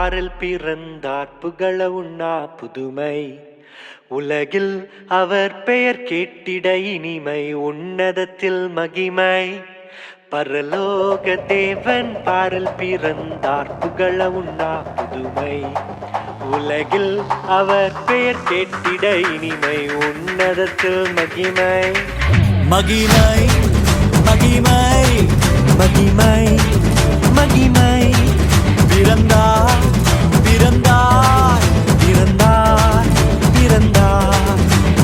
பாரில் பிறந்தார் புகழ உண்ணா புதுமை. உலகில் அவர் பெயர் கேட்டிட இனிமை, உன்னதத்தில் மகிமை. பரலோக தேவன் பாரில் பிறந்தார் புகழ உண்ணா புதுமை. உலகில் அவர் பெயர் கேட்டிட இனிமை, உன்னதத்தில் மகிமை. மகிமை மகிமை மகிமை மகிமை. பிறந்தார் பிறந்தார் பிறந்தார் பிறந்தார்.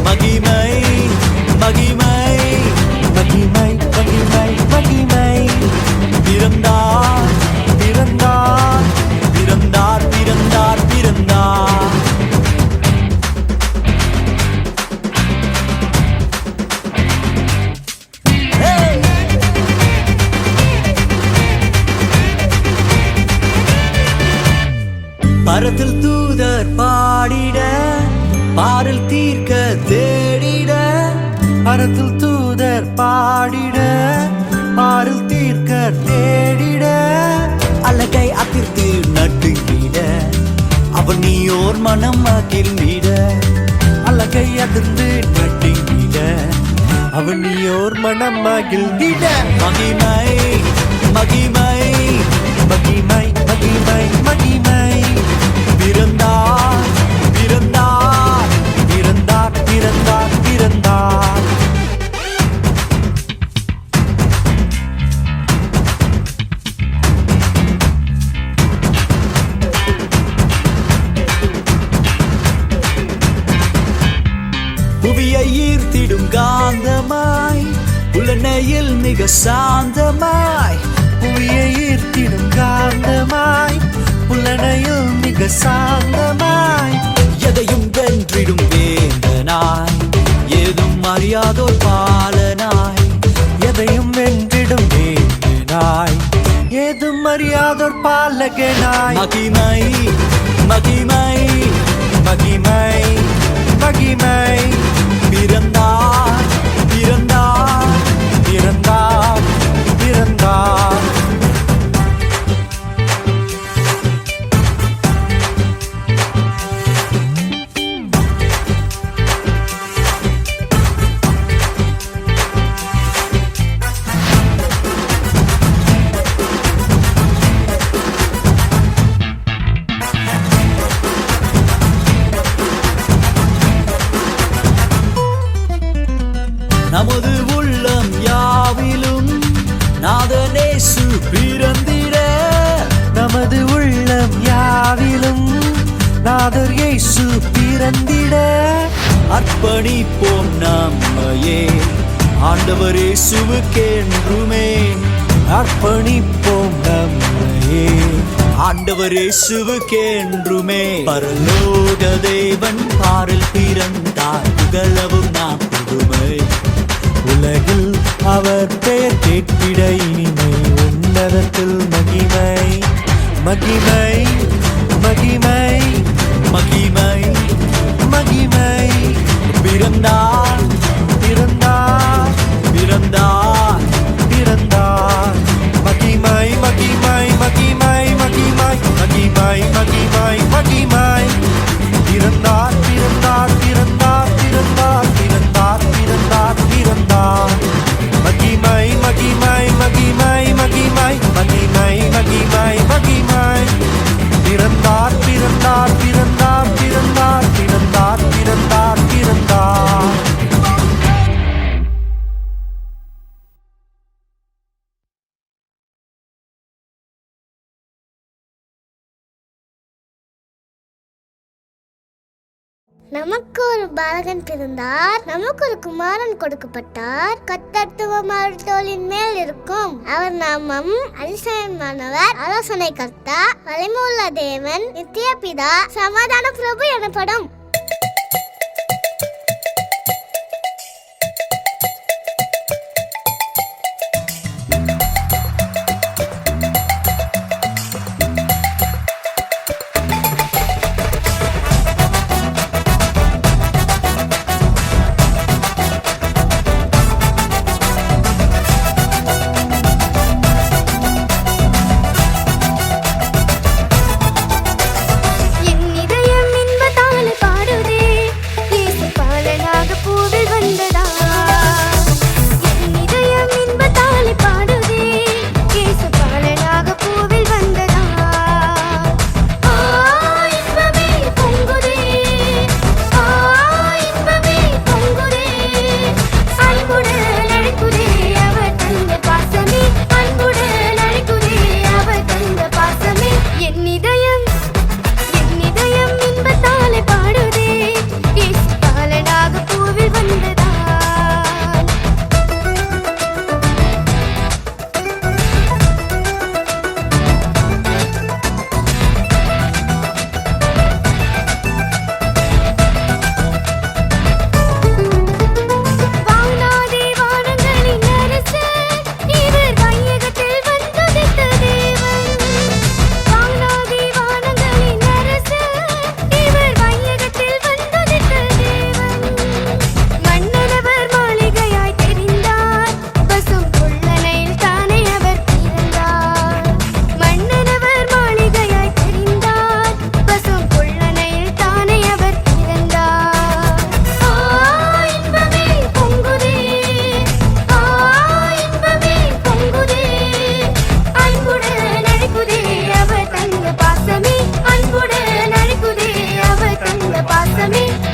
மகிமை மகிமை மகிமை மகிமை மகிமை. பிறந்தார் பிறந்தார் பிறந்தார் பிறந்தார் பிறந்தார். பரத்தில் தூதர் பாடிட, பாரில் தீர்க்க தேடிட. பரத்தில் தூதர் பாடிட, பாரில் தீர்க்க தேடிட. அழகை அதிர்த்து நட்டுங்கிட, அவன் நீயோர் மனம் மகிழ்ந்திட. அழகை அதிர்ந்து நடுங்கிட, அவன் நீயோர் மனம் மகிழ்ந்திட. மகிமை மகிமை மகிமை மகிமை மகிமை. பிறந்தார் பிறந்தார் பிறந்தார் பிறந்தார் பிறந்தார். புவியை ஈர்த்திடும் காந்தமாய், புலனையில் மிக சாந்தமாய். புவியை ஈர்த்திடும் காந்தமாய், புலனையில் மிக சாந்தமாய். எதையும் வென்றிடும் வேந்தனாய், ஏதும் அறியாதோர் பாலனாய். எதையும் வென்றிடும் வேந்தனாய், ஏதும் அறியாதோர் பாலகனாய். மகிமை மகிமை மகிமை மகிமை. பிறந்தார் பிறந்தார் பிறந்தார் பிறந்தார். நமது உள்ளம் யாவிலும் நாதனேசு பிறந்திட. நமது உள்ளம் யாவிலும் நாதர் இயேசு பிறந்திட. அர்ப்பணிப்போம் நம்மையே ஆண்டவர் இயேசுவுக்கென்றுமே. அர்ப்பணிப்போம் நம்மையே ஆண்டவர் இயேசுவுக்கென்றுமே. பரலோக தேவன் பாரில் பிறந்தார் புகழவும் நாம் புதுமை. உலகில் அவர் பெயர் கேட்டிட இனிமை, உன்னதத்தில் மகிமை. மகிமை மகிமை மகிமை மகிமை. பிறந்தார் பிறந்தார் பிறந்தார் பிறந்தார். மகிமை மகிமை மகிமை மகிமை மகிமை மகிமை மகிமை. பிறந்தார் பிறந்தார் பிறந்தார் பிறந்தார் பிறந்தார் பிறந்தார் பிறந்தார். மகிமை மகிமை மகிமை மகிமை மகிமை மகிமை மகிமை. பிறந்தார் பிறந்தார் பிறந்தார் பிறந்தார் பிறந்தார் பிறந்தார் பிறந்தார். நமக்கு ஒரு பாலகன் பிறந்தார், நமக்கு ஒரு குமாரன் கொடுக்கப்பட்டார். கர்த்தத்துவ மருத்துவலின் மேல் இருக்கும். அவர் நாமம் அதிசயமானவர், ஆலோசனை கர்த்தா, வலிமையுள்ள தேவன், நித்திய பிதா, சமாதான பிரபு எனப்படும்.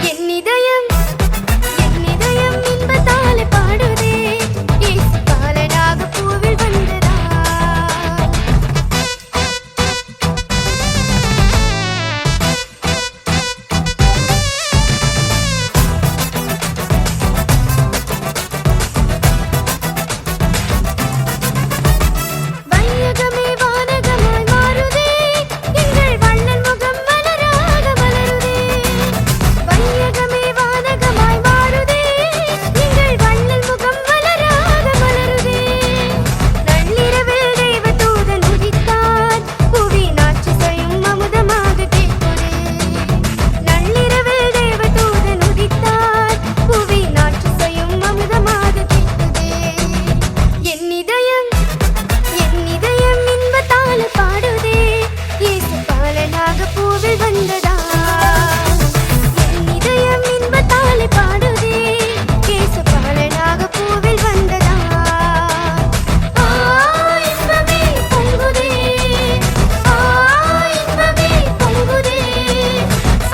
என் இதயம் இன்பத்தாலே பாடுதே இயேசு பாலனாக பூவில் வந்ததா வையகமே வானகமாய் மாறுதே எங்கள் வண்ணன் முகம் மலராக மலருதே வையகமே வானகமாய் மாறுதே எங்கள் வண்ணன் முகம் மலராக மலருதே நள்ளிரவில் தேவதூதன் உதித்தார் புவியின் ஆட்சிசையும் அமுதமாக கேட்குதே நள்ளிரவில் தேவதூதன் உதித்தார் புவியின் ஆட்சிசையும் அமுதமாக கேட்குதே என் இதயம் இன்பத்தாலே பாடுதே இயேசு பாலனாக பூவில் வந்ததா என் இதயம் இன்பத்தாலே பாடுதே இயேசு பாலனாக பூவில் வந்ததா இன்பமே பொங்குதே இன்பமே பொங்குதே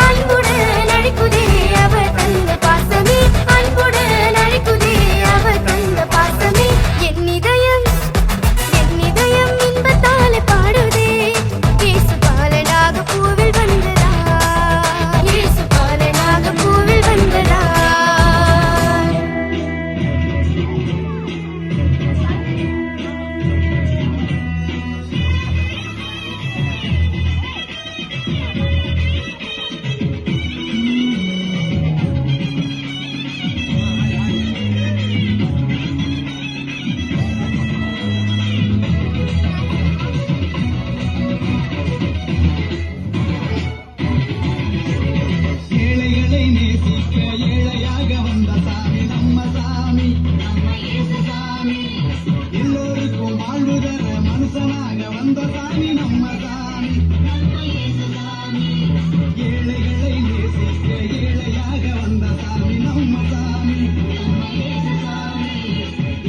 அன்புடன் அழைக்குதே அவர் தந்த பாசமே அன்புடன் அழைக்குதே அவர் தந்த பாசமே என் இதயம் இன்பத்தாலே பாடுதே இயேசு பாலனாக பூவில் வந்ததா இயேசு பாலனாக பூவில் வந்ததா ஏழைகளை நேசிக்க ஏழையாக வந்த சாமி நம்ம சாமி எல்லோருக்கும் வாழ்வு தர மனுஷனாக வந்த சாமி நம்ம சாமி ஏழைகளை நேசிக்க ஏழையாக வந்த சாமி நம்ம சாமி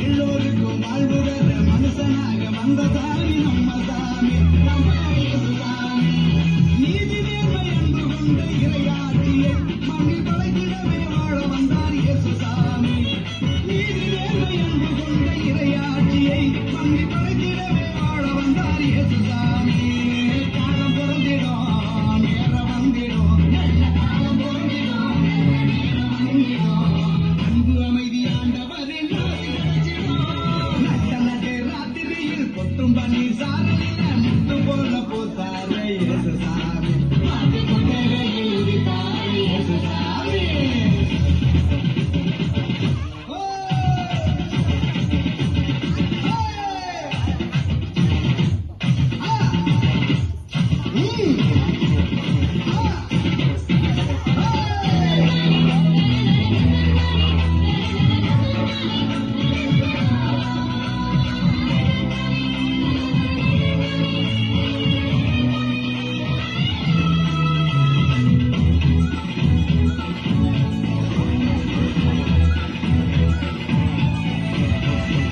எல்லோருக்கும் வாழ்வு தர மனுஷனாக வந்த சாமி நம்ம சாமி நீதி நேர்மை அன்பு கொண்ட இறையாட்சியை மண்ணில் தொலைத்திடவே வாழ வந்தார் இயேசு சாமி நீதி நேர்மை அன்பு கொண்ட இறையாட்சியை மண்ணில் தொலைத்திடவே வாழ வந்தார் இயேசு சாமி காலம் பிறந்திடும் நேரம் வந்திடும் நல்ல காலம் பிறந்திடும் நேரம் வந்திடும் அன்பு அமைதி ஆண்டவரின் நட்ட நட்டு ராத்திரியில் கொட்டும் பன்னீர் சாதனையில முத்து போல போத்தாரே இயேசு சாமி மாட்டு கொட்டையில் உதித்தாரே இயேசு சாமி ஓ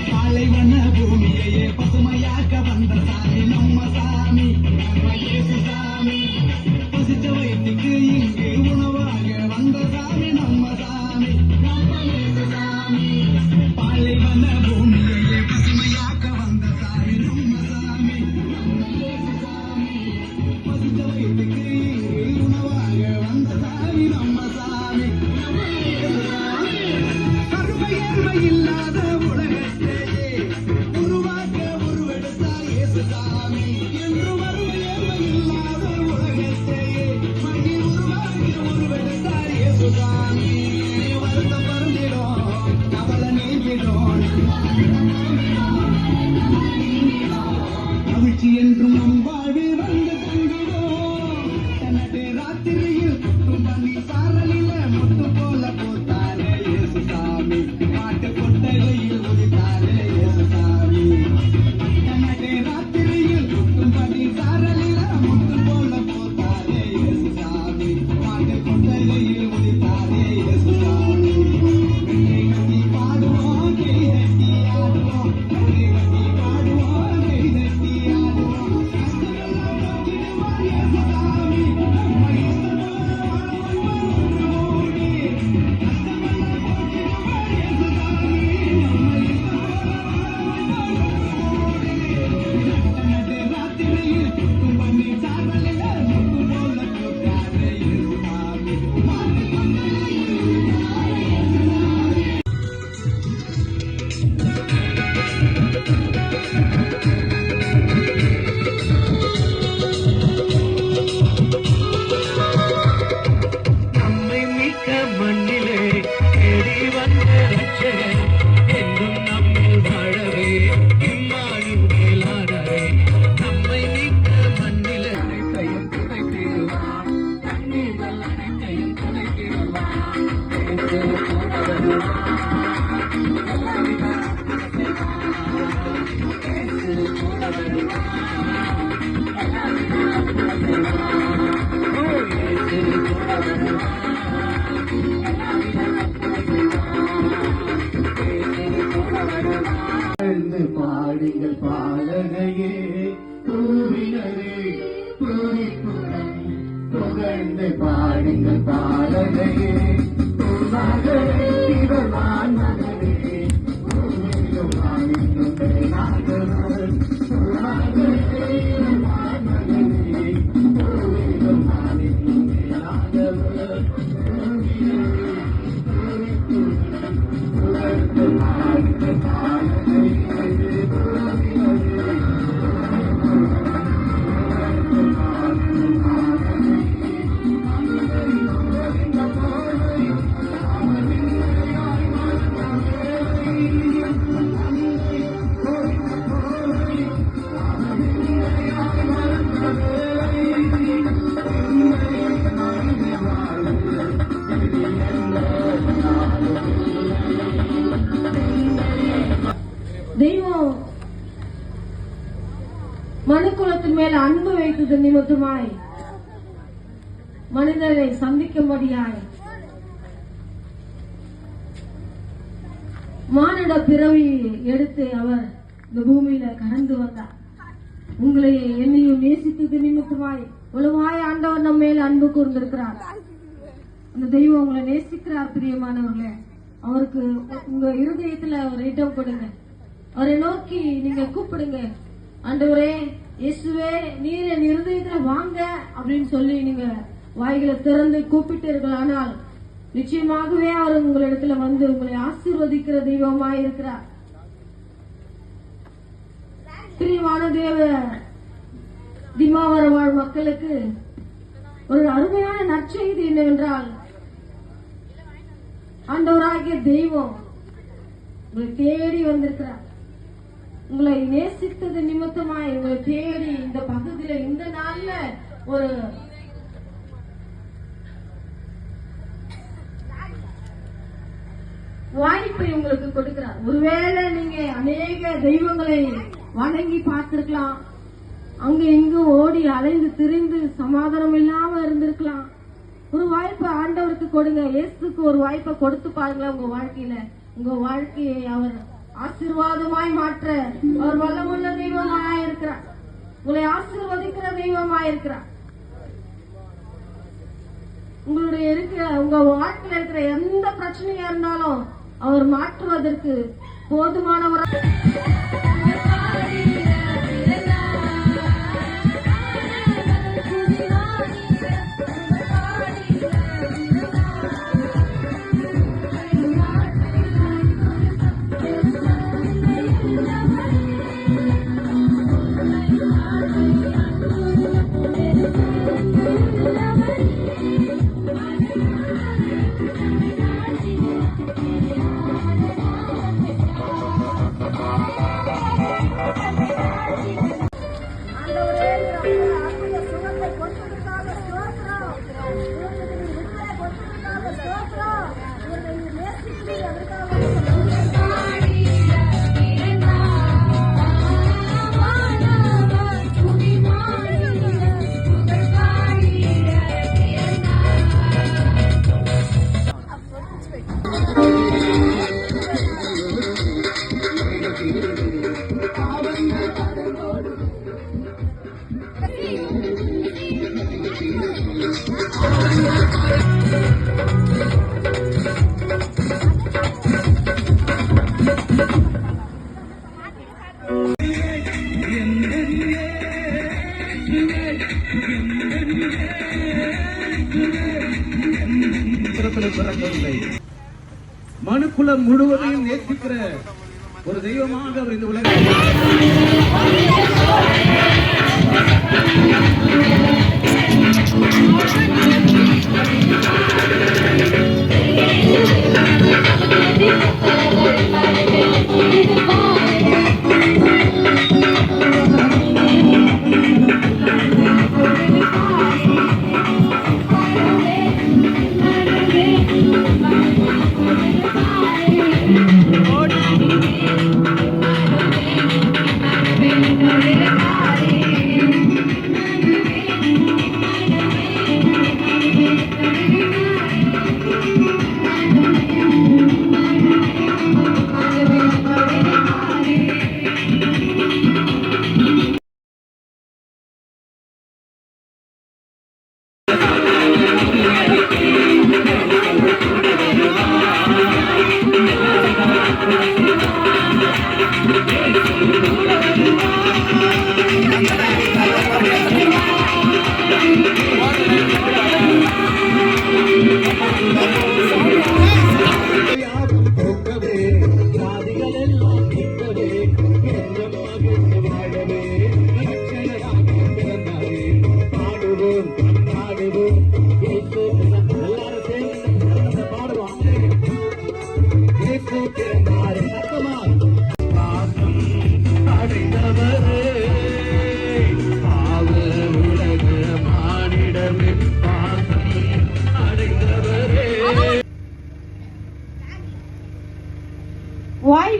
பாலைவன பூமியையே பசுமையாக்க வந்த சாமி நம்ம சாமி இயேசு சாமி பசிச்ச வயிற்றுக்கு இங்கு உணவாக வந்த சாமி நம்ம சாமி இயேசு சாமி பாலைவன பூமியையே பசுமையாக்க வந்த சாமி நம்ம சாமி இயேசு சாமி பசிச்ச வயிற்றுக்கு இங்கு உணவாக வந்த சாமி நம்ம சாமி இயேசு சாமி கருமையேர்மை இல்லாத உலகத்தையே உருவாக்க உருவெடுத்தார் இயேசு சாமி என்று வறுமையேர்மை இல்லாத உலகத்தையே மண்ணில் உருவாக்கி உருவெடுத்தார் இயேசு சாமி வருத்தம் பறந்திடும் கவலை நீங்கிடும் மகிழ்ச்சி என்றும் நம் வாழ்வில் வந்து தங்கிடும் தன்னது ராத்திரியில் குட்டும் பண்ணி சாரலில முத்து போல போத்தாரே இயேசு சாமி மாட்டு கொட்டையில் உதித்தாரே இயேசு சாமி தன்னது ராத்திரியில் குட்டும் பண்ணி சாரலில முத்து போல போத்தாரே இயேசு சாமி மாட்டு கொட்டையில் உதித்தாரே இயேசு சாமி கை கட்டி பாடுவோம் கை தட்டி ஆடுவோம் கை கட்டி பாடுவோம் கை தட்டி ஆடுவோம் கஷ்டமெல்லாம் புகழ்ந்து பாடுங்கள் பாலகையே பூவினரே பூரிப்புடன் புகழ்ந்து பாடுங்கள் பாலகையே பூமகளே இவர்தான் மகளே பூமியிலும் ஆணிக்கும் மேலானவர் பூமகளே இவர்தான் மகளே பூமியிலும் ஆணிக்கும் மேலானவர் பூவினரே பூரிப்புடன் புகழ்ந்து பாடுங்கள் பாலகையே தெய்வம் மனுக்குலத்தின் மேல் அன்பு வைத்தது நிமித்தமாய் மனிதரை சந்திக்கும்படியாய் மானிட பிறவி எடுத்து அவர் இந்த பூமியில கடந்து வந்தார். உங்களை என்னையும் நேசித்தது நிமித்தமாய் உலகமாய் ஆண்டவர் நம்ம மேல் அன்பு கூர்ந்திருக்கிறார். அந்த தெய்வம் உங்களை நேசிக்கிறார். பிரியமானவர்களே, அவருக்கு உங்க இருதயத்துல ஒரு இடம் கொடுங்க. அவரை நோக்கி நீங்க கூப்பிடுங்க. ஆண்டவரே, இயேசுவே, நீர் என் இருதயத்துல வாங்க அப்படின்னு சொல்லி நீங்க வாய்களை திறந்து கூப்பிட்டீர்கள். ஆனால் நிச்சயமாகவே அவர் உங்களிடத்துல வந்து உங்களை ஆசீர்வதிக்கிற தெய்வமாய் இருக்கிறார். பிரியமான தேவ திமாவர வாழ் மக்களுக்கு ஒரு அருமையான நற்செய்தி என்னவென்றால், ஆண்டவராகிய தெய்வம் உங்களை தேடி வந்திருக்கிறார். உங்களை நேசித்தது நிமித்தமாய் உங்களை தேடி இந்த பகுதியில இந்த நாள்ல ஒரு வாய்ப்பை உங்களுக்கு கொடுக்கிறார். ஒருவேளை நீங்க அநேக தெய்வங்களை வணங்கி பார்த்திருக்கலாம், அங்க இங்கும் ஓடி அலைந்து திரிந்து சமாதானம் இல்லாம இருந்திருக்கலாம். ஒரு வாய்ப்பை ஆண்டவருக்கு கொடுங்க. இயேசுக்கு ஒரு வாய்ப்பை கொடுத்து பாருங்களேன். உங்க வாழ்க்கையில உங்க வாழ்க்கையை அவர் ஆசீர்வாதமாய் மாற்ற அவர் வல்லமுள்ள தெய்வமாய் இருக்கிறார். உங்களை ஆசீர்வதிக்கிற தெய்வமாய் இருக்கிறார். உங்களுடைய இருக்கிற உங்க வாழ்க்கையில இருக்கிற எந்த பிரச்சனையா இருந்தாலும் அவர் மாற்றுவதற்கு போதுமானவர். மனுக்குலம் முழுவதையும் நேசிக்கிற ஒரு தெய்வமாக அவர் இந்த உலகம்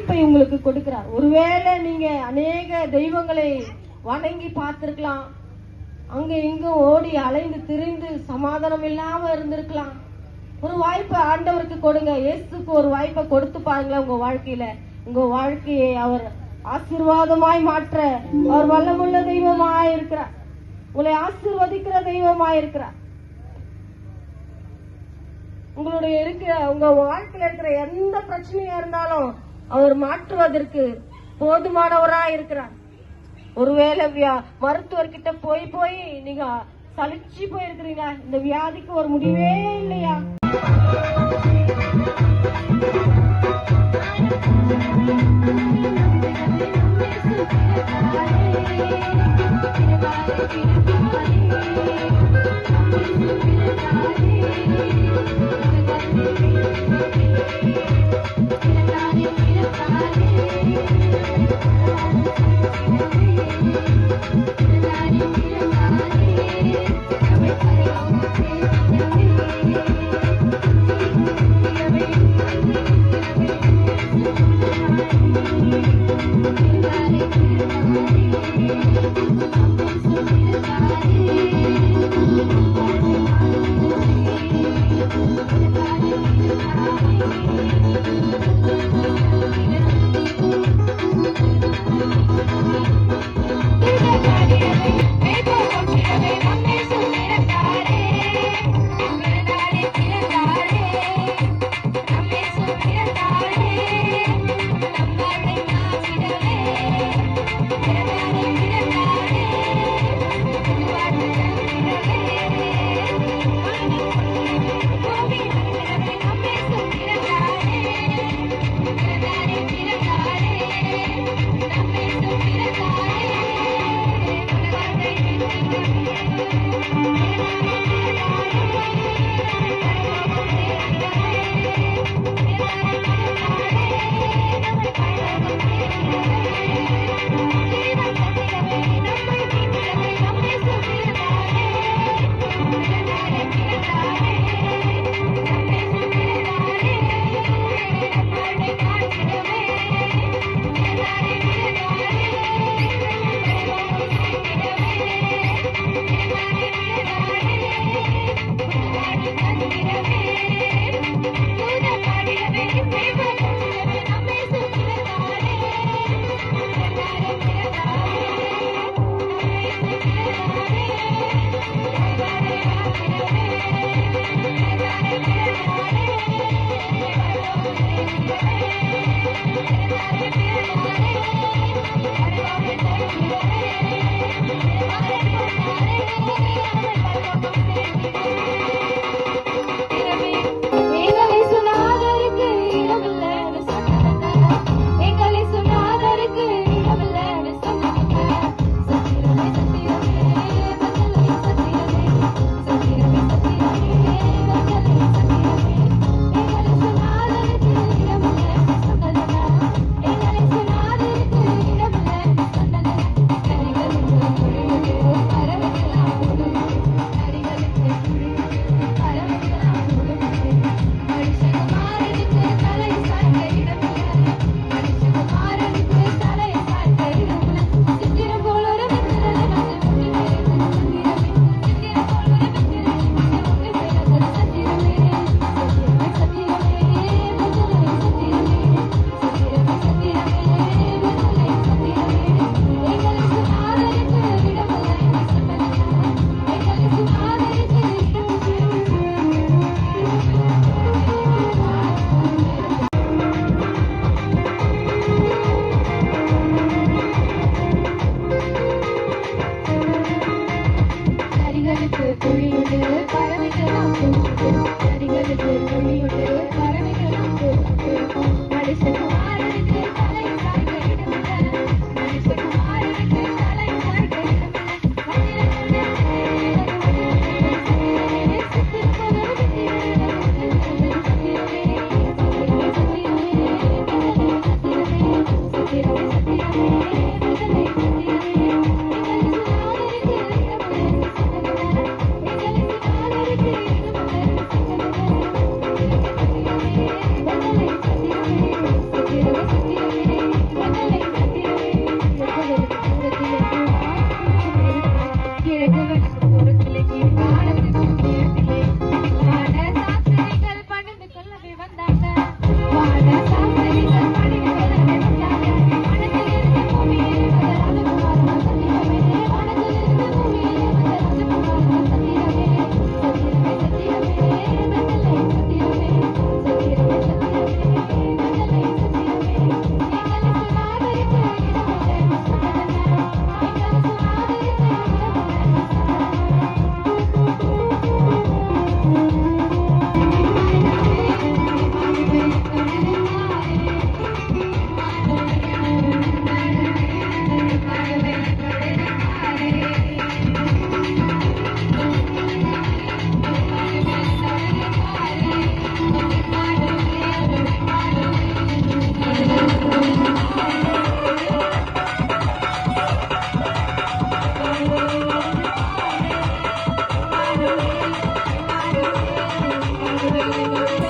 வாய்ப்பை உங்களுக்கு கொடுக்கிறார். ஒருவேளை நீங்க அநேக தெய்வங்களை வணங்கி பார்த்திருக்கலாம், அங்க இங்கும் ஓடி அலைந்து திரிந்து சமாதானம் இல்லாம இருந்திருக்கலாம். ஒரு வாய்ப்பை ஆண்டவருக்கு கொடுங்க. இயேசுக்கு ஒரு வாய்ப்பை கொடுத்து பாருங்களேன். உங்க வாழ்க்கையில உங்க வாழ்க்கையை அவர் ஆசீர்வாதமாய் மாற்ற அவர் வல்லமுள்ள தெய்வமாய் இருக்கிறார். உங்களை ஆசீர்வதிக்கிற தெய்வமாய் இருக்கிறார். உங்களுடைய உங்க வாழ்க்கையில இருக்கிற எந்த பிரச்சனையா இருந்தாலும் அவர் மாற்றுவதற்கு போதுமானவராய் இருக்கிறார். ஒருவேளை மருத்துவர்கிட்ட போய் நீங்க சலிச்சு போயிருக்கிறீங்க, இந்த வியாதிக்கு ஒரு முடிவே இல்லையா?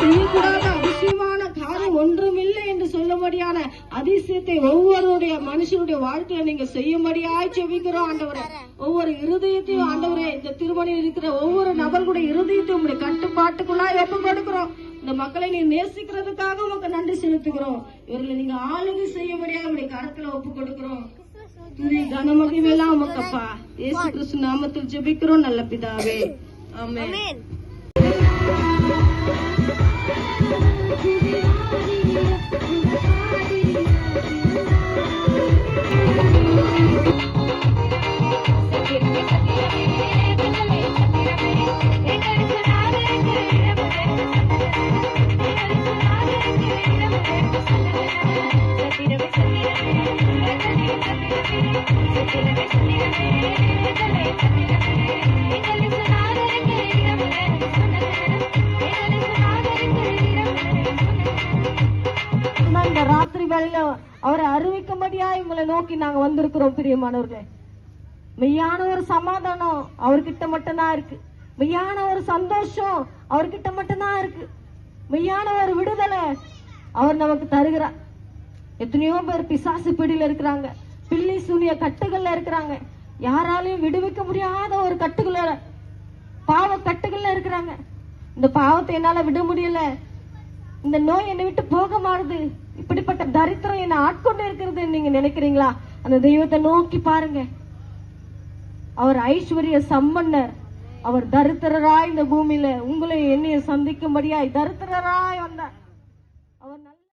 செய்யக்கூடாத அதிசயமான காரியம் ஒன்றுமில்லை என்று சொல்லும்படியான அதிசயத்தை ஒவ்வொருடைய மனுஷனுடைய வாழ்க்கையில நீங்க செய்யும்படியாய் செபிக்கிறோம் ஆண்டவரே. ஒவ்வொரு இருதயத்தையும் ஆண்டவரே, இந்த திருமணியில் இருக்கிற ஒவ்வொரு நபர்களுடைய இருதயத்தையும் உங்களுடைய கட்டுப்பாட்டுக்குள்ளாய் ஒப்பு கொடுக்கிறோம். இந்த மக்களை நீ நேசிக்கிறதுக்காக உங்களுக்கு நன்றி செலுத்துகிறோம். இவர்களை நீங்க ஆளுகை செய்யும்படியாக உங்களுடைய கரத்துல ஒப்பு கொடுக்கிறோம். துதி கனமகிமையெல்லாம் உமக்கப்பா. இயேசு கிறிஸ்து நாமத்தில் ஜெபிக்கிறோம் நல்ல பிதாவே, ஆமென். இந்த ராத்திரி வேளையில அவரை அறிவிக்கும்படியா உங்களை நோக்கி நாங்க வந்திருக்கிறோம் பிரியமானவர்களே. மெய்யான ஒரு சமாதானம் அவர்கிட்ட மட்டும்தான் இருக்கு. மெய்யான ஒரு சந்தோஷம் அவர்கிட்ட மட்டும்தான் இருக்கு. மெய்யான ஒரு விடுதலை அவர் நமக்கு தருகிறார். எத்தனையோ பேர் பிசாசு பிடியில இருக்கிறாங்க, பில்லி சூனிய கட்டுகள்ல இருக்கிறாங்க, யாராலையும் விடுவிக்க முடியாத ஒரு கட்டுகள, பாவ கட்டுகள்ல இருக்கிறாங்க. இந்த பாவத்தை என்னால விட முடியல, இந்த நோய் என்னை விட்டு போக மாறுது, இப்படிப்பட்ட தரித்திரம் என்னை ஆட்கொண்டு இருக்கிறது நீங்க நினைக்கிறீங்களா? அந்த தெய்வத்தை நோக்கி பாருங்க. அவர் ஐஸ்வர்ய சம்பன்னர். அவர் தரித்திரராய் இந்த பூமியில உங்களை என்னைய சந்திக்கும்படியாய் தரித்திரராய் வந்தார். அவர் நல்ல